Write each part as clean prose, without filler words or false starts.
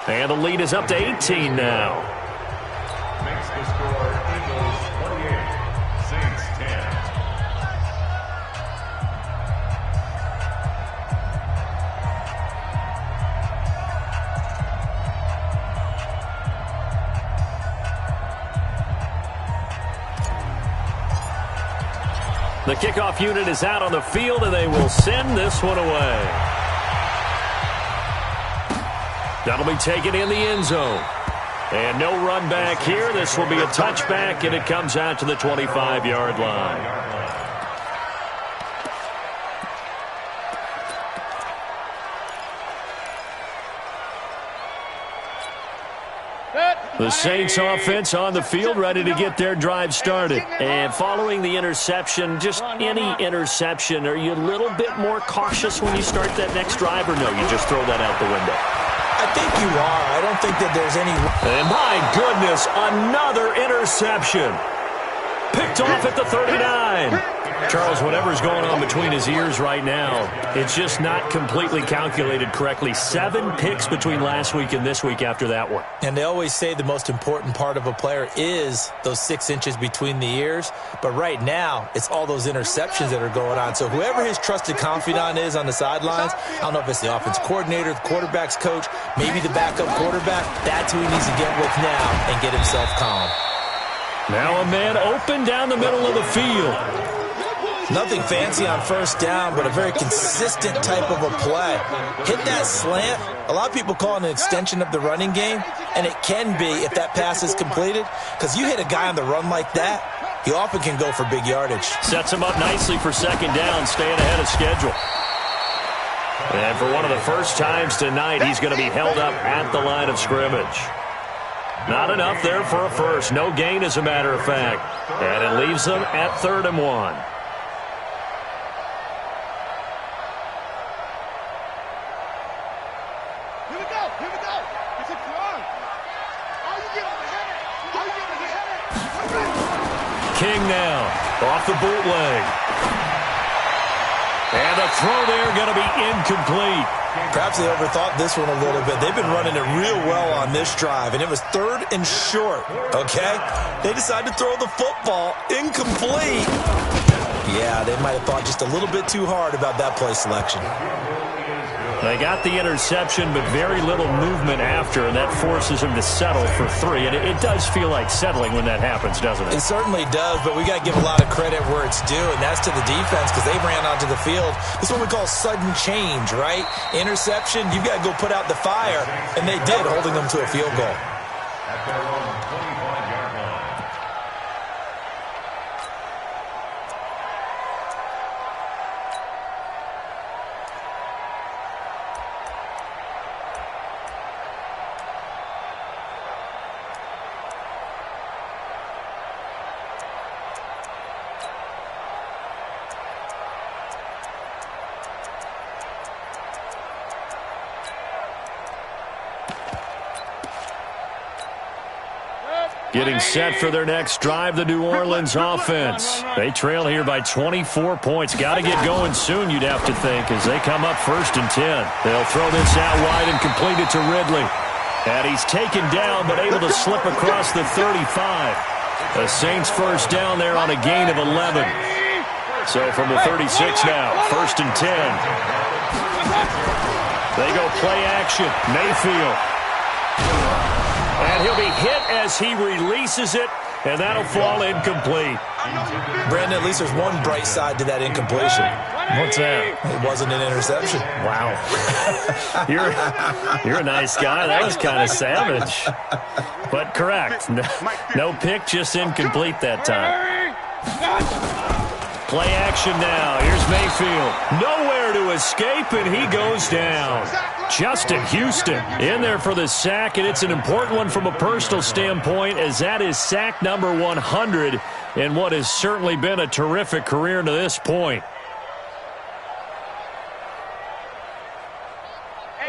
And the lead is up to 18 now. Makes the score Eagles 28, Saints 10. The kickoff unit is out on the field, and they will send this one away. That'll be taken in the end zone. And no run back here. This will be a touchback, and it comes out to the 25-yard line. The Saints offense on the field, ready to get their drive started. And following the interception, just any interception, are you a little bit more cautious when you start that next drive, or no, you just throw that out the window? I think you are. I don't think that there's any... And my goodness, another interception. Picked off at the 39. Charles, whatever's going on between his ears right now, it's just not completely calculated correctly. 7 picks between last week and this week after that one. And they always say the most important part of a player is those 6 inches between the ears. But right now, it's all those interceptions that are going on. So whoever his trusted confidant is on the sidelines, I don't know if it's the offense coordinator, the quarterback's coach, maybe the backup quarterback, that's who he needs to get with now and get himself calm. Now a man open down the middle of the field. Nothing fancy on first down, but a very consistent type of a play. Hit that slant. A lot of people call it an extension of the running game, and it can be if that pass is completed, because you hit a guy on the run like that, he often can go for big yardage. Sets him up nicely for second down, staying ahead of schedule. And for one of the first times tonight, he's going to be held up at the line of scrimmage. Not enough there for a first. No gain, as a matter of fact. And it leaves them at 3rd and 1. King now, off the bootleg. And the throw there going to be incomplete. Perhaps they overthought this one a little bit. They've been running it real well on this drive, and it was 3rd and short, okay? They decided to throw the football incomplete. Yeah, they might have thought just a little bit too hard about that play selection. They got the interception, but very little movement after, and that forces him to settle for 3. And it does feel like settling when that happens, doesn't it? It certainly does, but we got to give a lot of credit where it's due, and that's to the defense, because they ran onto the field. This is what we call sudden change, right? Interception, you've got to go put out the fire, and they did, holding them to a field goal. Getting set for their next drive, the New Orleans offense. They trail here by 24 points. Got to get going soon, you'd have to think, as they come up 1st and 10. They'll throw this out wide and complete it to Ridley. And he's taken down, but able to slip across the 35. The Saints first down there on a gain of 11. So from the 36 now, 1st and 10. They go play action. Mayfield. And he'll be hit as he releases it, and that'll fall incomplete. Brandon, at least there's one bright side to that incompletion. What's that? It wasn't an interception. Wow. You're a nice guy. That was kind of savage. But correct. No pick, just incomplete that time. Play action now. Here's Mayfield. Nowhere to escape, and he goes down. Justin Houston in there for the sack, and it's an important one from a personal standpoint, as that is sack number 100 in what has certainly been a terrific career to this point.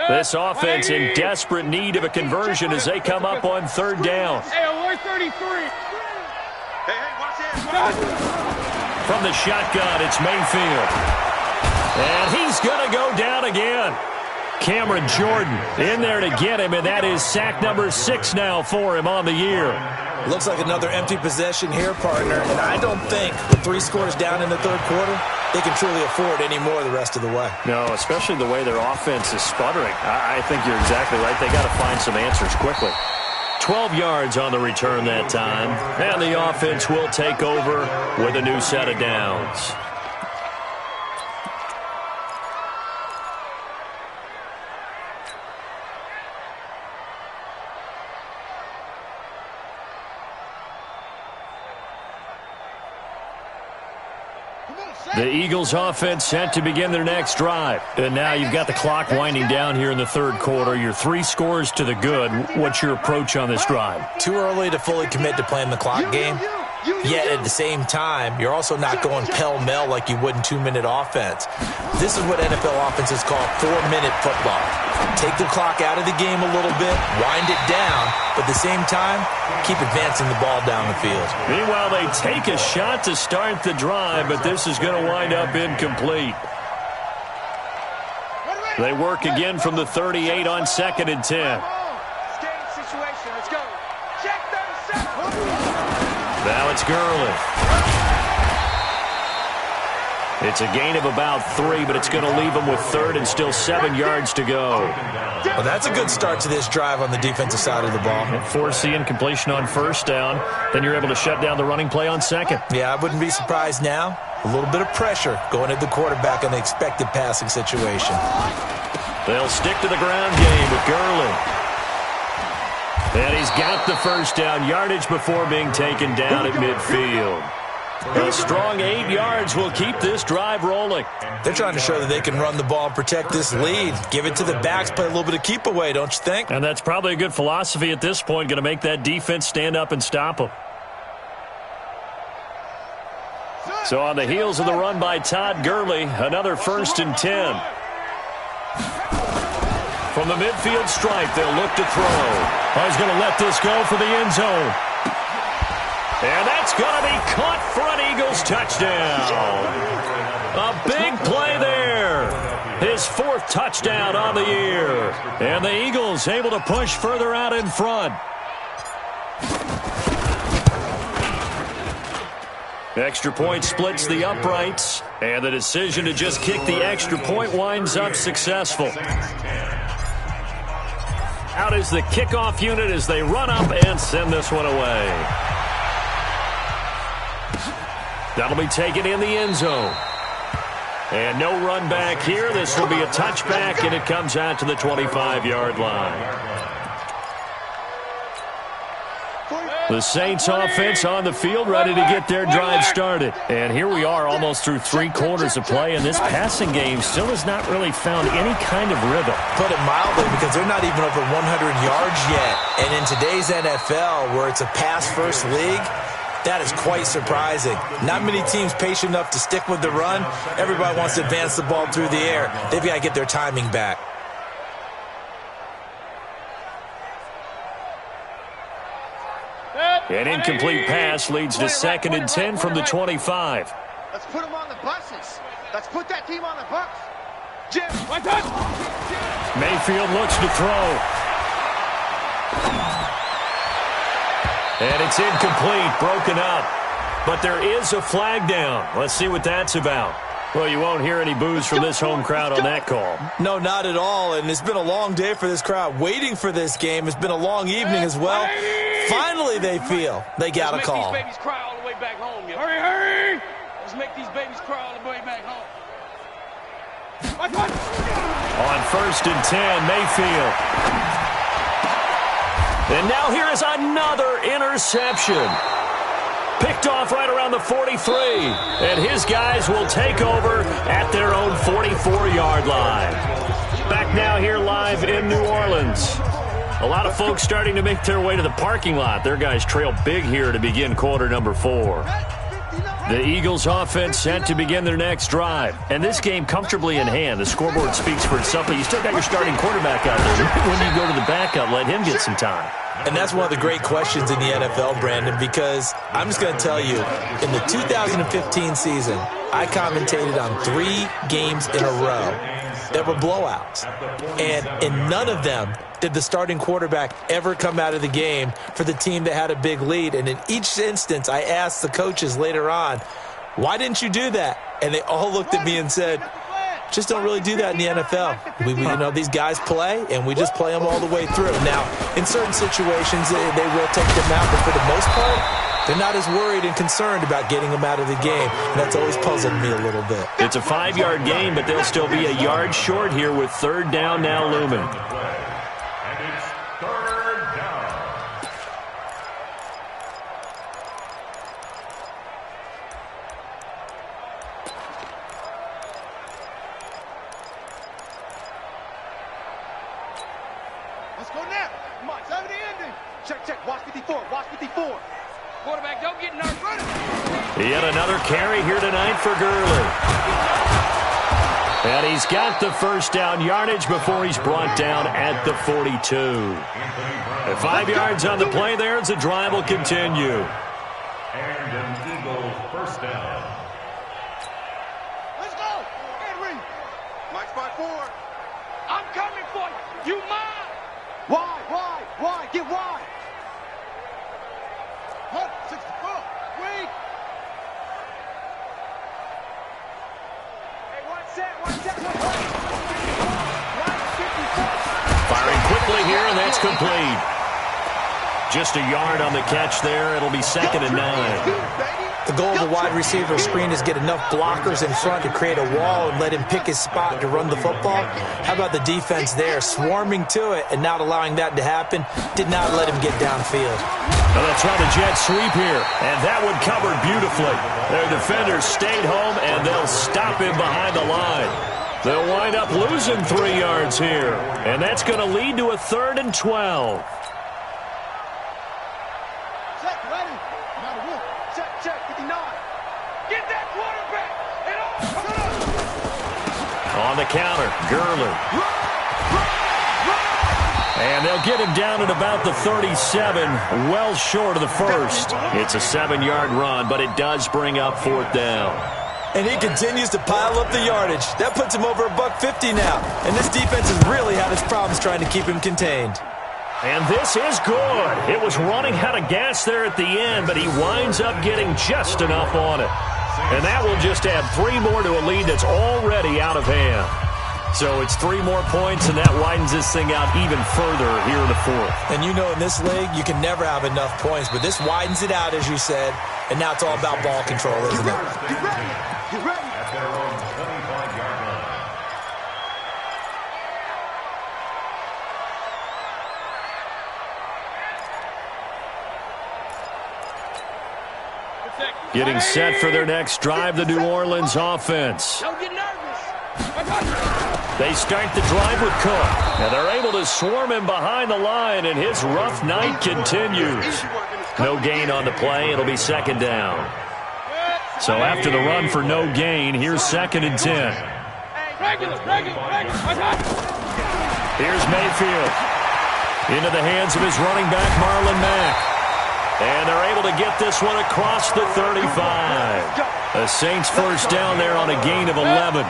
This offense in desperate need of a conversion as they come up on 3rd down. Hey, 133. Hey, watch this. From the shotgun, it's Mayfield. And he's going to go down again. Cameron Jordan in there to get him, and that is sack number 6 now for him on the year. Looks like another empty possession here, partner, and I don't think with 3 scores down in the third quarter, they can truly afford any more the rest of the way. No, especially the way their offense is sputtering. I think you're exactly right. They got to find some answers quickly. 12 yards on the return that time, and the offense will take over with a new set of downs. The Eagles offense set to begin their next drive. And now you've got the clock winding down here in the third quarter. Your 3 scores to the good. What's your approach on this drive? Too early to fully commit to playing the clock game. Yet at the same time, you're also not going pell-mell like you would in 2-minute offense. This is what NFL offenses call 4-minute football. Take the clock out of the game a little bit, wind it down, but at the same time, keep advancing the ball down the field. Meanwhile, they take a shot to start the drive, but this is going to wind up incomplete. They work again from the 38 on 2nd and 10. Now it's Gurley. It's a gain of about 3, but it's going to leave them with 3rd and still 7 yards to go. Well, that's a good start to this drive on the defensive side of the ball. Force the incompletion on 1st down. Then you're able to shut down the running play on 2nd. Yeah, I wouldn't be surprised now. A little bit of pressure going at the quarterback in the expected passing situation. They'll stick to the ground game with Gurley. And he's got the 1st down, yardage before being taken down at midfield. A strong 8 yards will keep this drive rolling. They're trying to show that they can run the ball and protect this lead. Give it to the backs, play a little bit of keep away, don't you think? And that's probably a good philosophy at this point, going to make that defense stand up and stop them. So on the heels of the run by Todd Gurley, another 1st and 10. From the midfield stripe, they'll look to throw. He's going to let this go for the end zone. And that's going to be caught for an Eagles touchdown. A big play there. His 4th touchdown on the year. And the Eagles able to push further out in front. Extra point splits the uprights. And the decision to just kick the extra point winds up successful. Out is the kickoff unit as they run up and send this one away. That'll be taken in the end zone. And no run back here. This will be a touchback, and it comes out to the 25-yard line. The Saints offense on the field ready to get their drive started. And here we are almost through 3 quarters of play, and this passing game still has not really found any kind of rhythm. Put it mildly, because they're not even over 100 yards yet. And in today's NFL, where it's a pass-first league, that is quite surprising. Not many teams patient enough to stick with the run. Everybody wants to advance the ball through the air. They've got to get their timing back. An incomplete pass leads to 2nd and 10 from the 25. Let's put them on the buses. Let's put that team on the bus. Jim, Mayfield looks to throw. And it's incomplete, broken up. But there is a flag down. Let's see what that's about. Well, you won't hear any boos from this home crowd on that call. No, not at all. And it's been a long day for this crowd waiting for this game. It's been a long evening as well. Finally, they feel they got a call. Let's make these babies cry all the way back home. Yo. Hurry! Let's make these babies cry all the way back home. On 1st and 10, Mayfield. And now here is another interception. Picked off right around the 43. And his guys will take over at their own 44-yard line. Back now here live in New Orleans. A lot of folks starting to make their way to the parking lot. Their guys trail big here to begin quarter number 4. The Eagles offense set to begin their next drive. And this game comfortably in hand. The scoreboard speaks for itself, but you still got your starting quarterback out there. When you go to the backup, let him get some time. And that's one of the great questions in the NFL, Brandon, because I'm just going to tell you, in the 2015 season, I commentated on 3 games in a row that were blowouts. And in none of them did the starting quarterback ever come out of the game for the team that had a big lead. And in each instance, I asked the coaches later on, why didn't you do that? And they all looked at me and said, just don't really do that in the NFL. These guys play, and we just play them all the way through. Now, in certain situations, they will take them out, but for the most part, they're not as worried and concerned about getting them out of the game. And that's always puzzled me a little bit. It's a 5-yard gain, but they'll still be a yard short here with 3rd down now looming. And it's 3rd down. Let's go now. Come on, 7 the ending. Check. Watch 54. Watch 54. Quarterback, don't get nervous. Yet another carry here tonight for Gurley. And he's got the first down yardage before he's brought down at the 42. And 5 yards on the play there as the drive will continue. And an Eagles first down. Let's go. Henry. Mike spot 4. I'm coming for you. You mine. Why? Get wide. Hunt, 64. Wait. Hey, one set. Firing quickly here, and that's complete. Just a yard on the catch there. It'll be 2nd and 9. The goal of a wide receiver screen is get enough blockers in front to create a wall and let him pick his spot to run the football. How about the defense there, swarming to it and not allowing that to happen? Did not let him get downfield. Well, they'll try the jet sweep here, and that one covered beautifully. Their defenders stayed home, and they'll stop him behind the line. They'll wind up losing 3 yards here, and that's going to lead to a 3rd and 12. Check, 59. Get that quarterback. On the counter, Gurley. And they'll get him down at about the 37, well short of the first. It's a 7-yard run, but it does bring up 4th down. And he continues to pile up the yardage. That puts him over $150 now. And this defense has really had its problems trying to keep him contained. And this is good. It was running out of gas there at the end, but he winds up getting just enough on it. And that will just add 3 more to a lead that's already out of hand. So it's 3 more points, and that widens this thing out even further here in the 4th. And you know in this league, you can never have enough points, but this widens it out, as you said, and now it's all about ball control, isn't it? Get ready. At their own 25-yard line. Getting set for their next drive, the New Orleans offense. Don't get nervous. They start the drive with Cook. And they're able to swarm him behind the line, and his rough night continues. No gain on the play. It'll be 2nd down. So after the run for no gain, here's 2nd and 10. Here's Mayfield. Into the hands of his running back, Marlon Mack. And they're able to get this one across the 35. The Saints first down there on a gain of 11.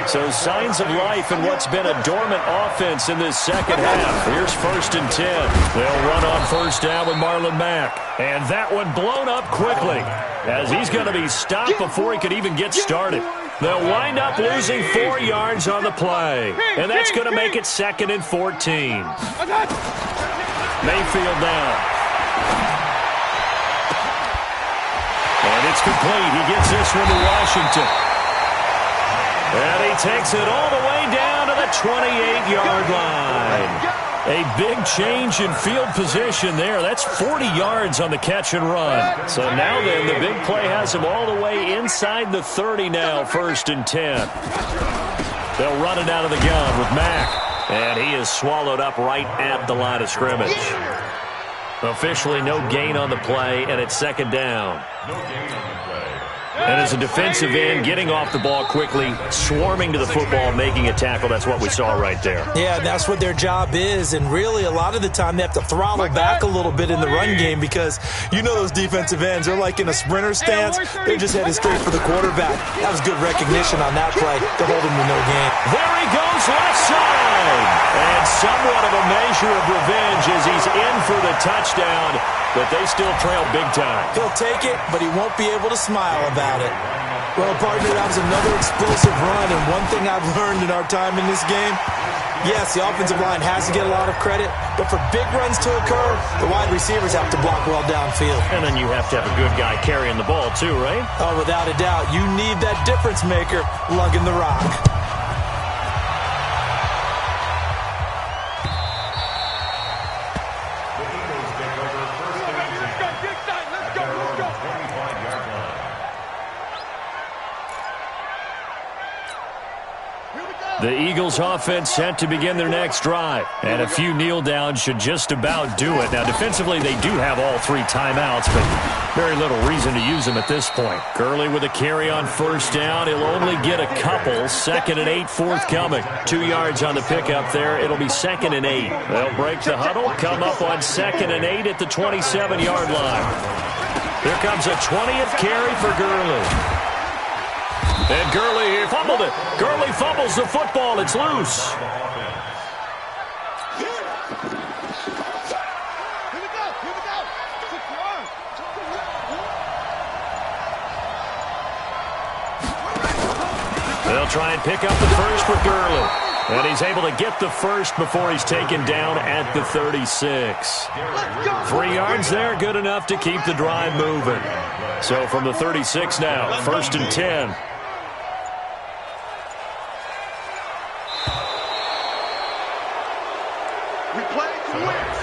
So signs of life in what's been a dormant offense in this second half. Here's 1st and 10. They'll run on first down with Marlon Mack. And that one blown up quickly as he's going to be stopped before he could even get started. They'll wind up losing 4 yards on the play. And that's going to make it 2nd and 14. Mayfield down. And it's complete. He gets this one to Washington. And he takes it all the way down to the 28-yard line. A big change in field position there. That's 40 yards on the catch and run. So now then, the big play has him all the way inside the 30 now, 1st and 10. They'll run it out of the gun with Mack. And he is swallowed up right at the line of scrimmage. Officially no gain on the play, and it's second down. No gain on the play. And as a defensive end, getting off the ball quickly, swarming to the football, making a tackle, that's what we saw right there. Yeah, and that's what their job is. And really, a lot of the time, they have to throttle back a little bit in the run game because you know those defensive ends, they're like in a sprinter stance. They're just headed straight for the quarterback. That was good recognition on that play to hold him to no gain. There he goes, left side. And somewhat of a measure of revenge as he's in for the touchdown, but they still trail big time. He'll take it, but he won't be able to smile about it. Well, partner, that was another explosive run, and one thing I've learned in our time in this game, yes, the offensive line has to get a lot of credit, but for big runs to occur, the wide receivers have to block well downfield. And then you have to have a good guy carrying the ball too, right? Oh, without a doubt, you need that difference maker lugging the rock. The Eagles offense set to begin their next drive. And a few kneel downs should just about do it. Now, defensively, they do have all 3 timeouts, but very little reason to use them at this point. Gurley with a carry on first down. He'll only get a couple. 2nd and 8 forthcoming. 2 yards on the pickup there. It'll be 2nd and 8. They'll break the huddle, come up on 2nd and 8 at the 27-yard line. Here comes a 20th carry for Gurley. And Gurley, he fumbled it. Gurley fumbles the football. It's loose. Here we go. 6 yards. They'll try and pick up the first with Gurley. And he's able to get the first before he's taken down at the 36. 3 yards there, good enough to keep the drive moving. So from the 36 now, 1st and 10. We play to win.